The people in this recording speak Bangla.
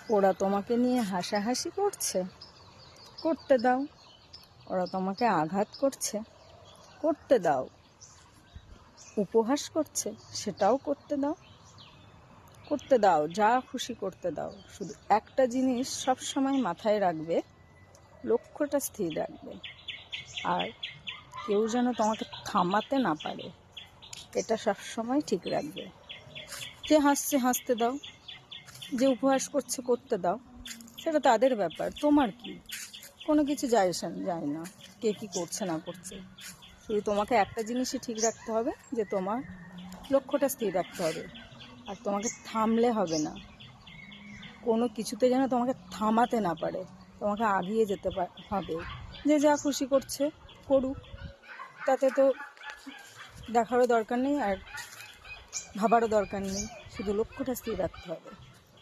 ওরা তোমাকে নিয়ে হাসাহাসি করছে, করতে দাও। ওরা তোমাকে আঘাত করছে, করতে দাও। উপহাস করছে, সেটাও করতে দাও, করতে দাও। যা খুশি করতে দাও। শুধু একটা জিনিস সব সময় মাথায় রাখবে, লক্ষ্যটা স্থির রাখবে, আর কেউ যেন তোমাকে থামাতে না পারে, এটা সব সময় ঠিক রাখবে। যে হাসছে হাসতে দাও, যে উপহাস করছে করতে দাও, সেটা তাদের ব্যাপার, তোমার কি? কোনো কিছু যায় না কে কী করছে না করছে। শুধু তোমাকে একটা জিনিসই ঠিক রাখতে হবে, যে তোমার লক্ষ্যটা স্থির রাখতে হবে, আর তোমাকে থামলে হবে না। কোনো কিছুতে যেন তোমাকে থামাতে না পারে, তোমাকে আগিয়ে যেতে হবে। যে যা খুশি করছে করুক, তাতে তো দেখারও দরকার নেই আর ভাবারও দরকার নেই। শুধু লক্ষ্যটা স্থির রাখতে হবে।